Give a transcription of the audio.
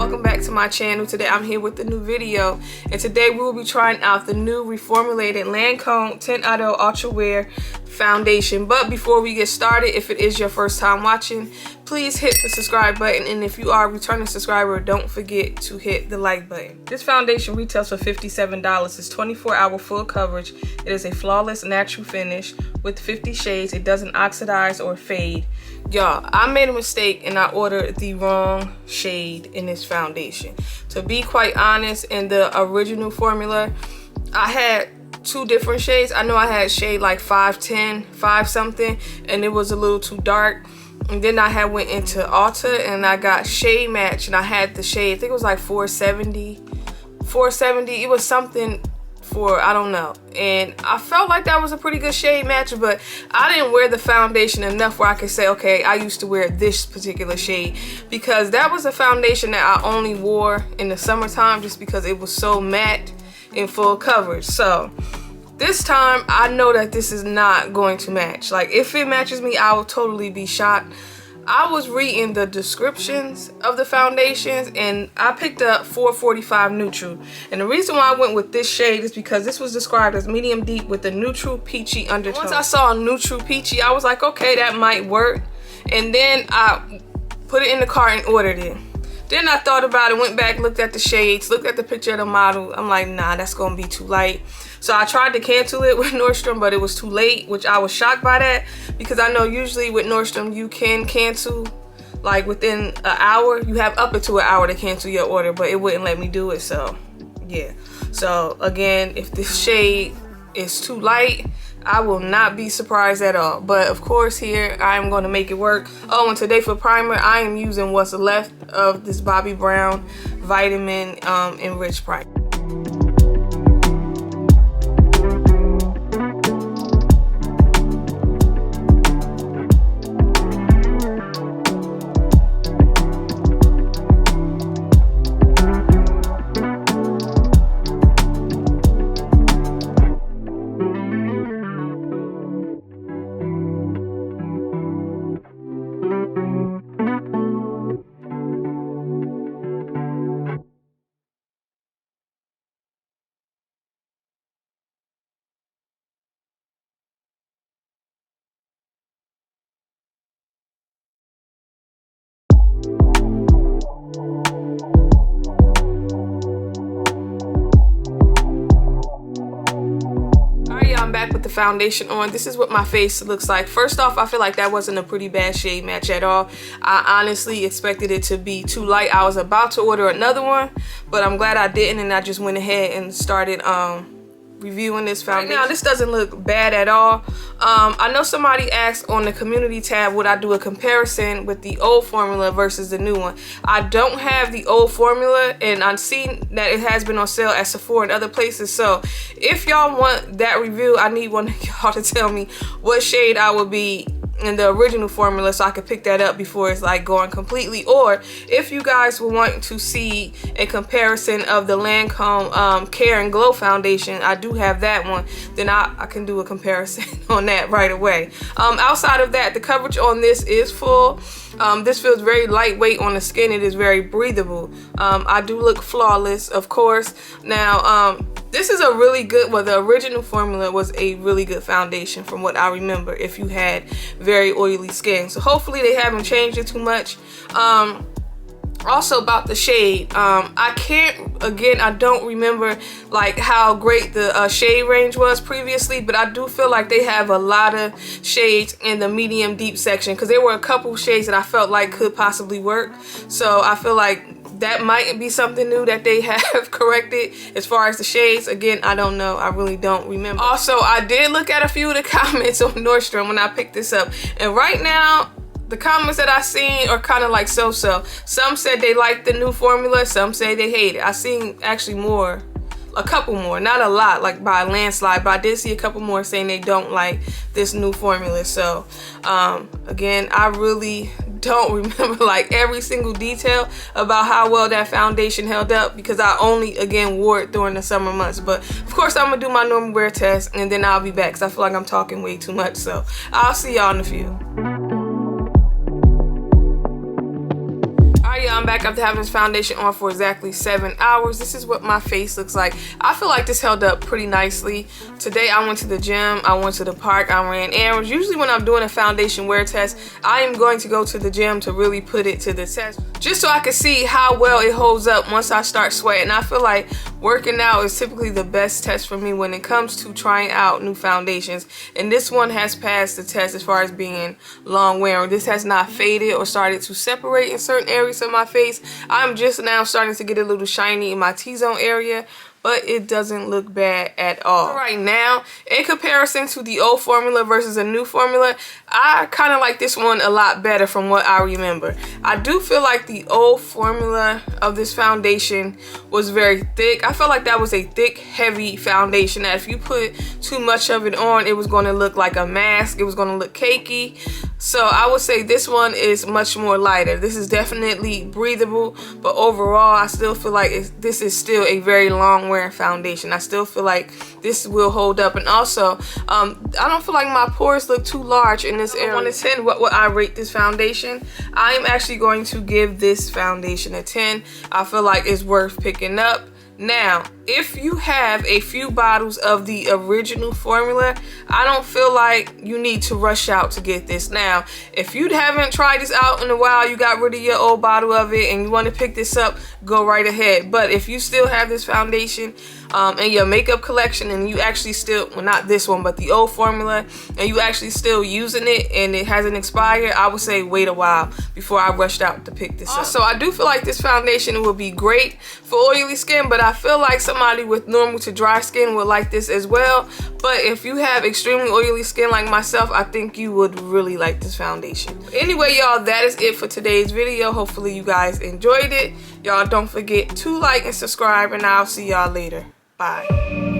Welcome back to my channel. Today I'm here with a new video, and today we will be trying out the new reformulated Lancôme Teint Idole Ultra Wear foundation. But before we get started, if it is your first time watching, please hit the subscribe button, and if you are a returning subscriber, don't forget to hit the like button. This foundation retails for $57. It's 24-hour full coverage. It is a flawless natural finish with 50 shades. It doesn't oxidize or fade. Y'all, I made a mistake and I ordered the wrong shade in this foundation. To be quite honest, in the original formula, I had two different shades. I know I had shade like 510, 5 something, and it was a little too dark. And then I had went into Ulta and I got shade match, and I had the shade, I think it was like 470. It was something for, I don't know, and I felt like that was a pretty good shade match, but I didn't wear the foundation enough where I could say, okay, I used to wear this particular shade, because that was a foundation that I only wore in the summertime just because it was so matte in full coverage. So this time I know that this is not going to match. Like, if it matches me, I will totally be shocked. I was reading the descriptions of the foundations and I picked up 445 neutral, and the reason why I went with this shade is because this was described as medium deep with a neutral peachy undertone. Once I saw a neutral peachy, I was like, okay, that might work, and then I put it in the cart and ordered it. Then I thought about it, went back, looked at the shades, looked at the picture of the model. I'm like, nah, that's gonna be too light. So I tried to cancel it with Nordstrom, but it was too late, which I was shocked by that, because I know usually with Nordstrom you can cancel like within an hour. You have up to an hour to cancel your order, but it wouldn't let me do it. So yeah. So again, if this shade is too light, I will not be surprised at all. But of course, here I am going to make it work. Oh, and today for primer, I am using what's left of this Bobbi Brown vitamin enriched primer. Back with the foundation on. This is what my face looks like. First off, I feel like that wasn't a pretty bad shade match at all. I honestly expected it to be too light. I was about to order another one, but I'm glad I didn't, and I just went ahead and started reviewing this foundation. Right now, this doesn't look bad at all. I know somebody asked on the community tab, would I do a comparison with the old formula versus the new one? I don't have the old formula, and I've seen that it has been on sale at Sephora and other places. So if y'all want that review, I need one of y'all to tell me what shade I would be in the original formula, so I could pick that up before it's like going completely. Or if you guys will want to see a comparison of the Lancôme Care and Glow foundation, I do have that one, then I can do a comparison on that right away. Outside of that, the coverage on this is full. This feels very lightweight on the skin. It is very breathable. I do look flawless, of course. Now this is a really good, well, the original formula was a really good foundation from what I remember, if you had very oily skin. So hopefully they haven't changed it too much. Also about the shade, I don't remember like how great the shade range was previously, but I do feel like they have a lot of shades in the medium deep section, because there were a couple shades that I felt like could possibly work. So I feel like that might be something new that they have corrected as far as the shades. Again, I don't know. I really don't remember. Also, I did look at a few of the comments on Nordstrom when I picked this up, and right now the comments that I seen are kind of like so-so. Some said they liked the new formula, some say they hate it. I seen actually a couple more, not a lot, like by a landslide, but I did see a couple more saying they don't like this new formula. So again, I really don't remember like every single detail about how well that foundation held up, because I only again wore it during the summer months. But of course I'm gonna do my normal wear test and then I'll be back, because I feel like I'm talking way too much. So I'll see y'all in a few. Alright, I'm back after having this foundation on for exactly 7 hours. This is what my face looks like. I feel like this held up pretty nicely. Today I went to the gym, I went to the park, I ran errands. Usually when I'm doing a foundation wear test, I am going to go to the gym to really put it to the test, just so I can see how well it holds up once I start sweating. I feel like working out is typically the best test for me when it comes to trying out new foundations. And this one has passed the test as far as being long wearing. This has not faded or started to separate in certain areas of my face. I'm just now starting to get a little shiny in my T-zone area, but it doesn't look bad at all. Right now, in comparison to the old formula versus a new formula, I kind of like this one a lot better from what I remember. I do feel like the old formula of this foundation was very thick. I felt like that was a thick, heavy foundation that if you put too much of it on, it was going to look like a mask. It was going to look cakey. So I would say this one is much more lighter. This is definitely breathable, but overall I still feel like this is still a very long wearing foundation. I still feel like this will hold up. And also I don't feel like my pores look too large in this area. 1 to 10, what would I rate this foundation? I am actually going to give this foundation a 10. I feel like it's worth picking up. Now, if you have a few bottles of the original formula, I don't feel like you need to rush out to get this. Now, if you haven't tried this out in a while, you got rid of your old bottle of it and you want to pick this up, go right ahead. But if you still have this foundation in your makeup collection and you actually still, well, not this one, but the old formula, and you actually still using it and it hasn't expired, I would say wait a while before I rushed out to pick this up. So I do feel like this foundation will be great for oily skin, but I feel like somebody with normal to dry skin would like this as well. But if you have extremely oily skin like myself, I think you would really like this foundation. Anyway, y'all, that is it for today's video. Hopefully you guys enjoyed it. Y'all don't forget to like and subscribe, and I'll see y'all later. Bye.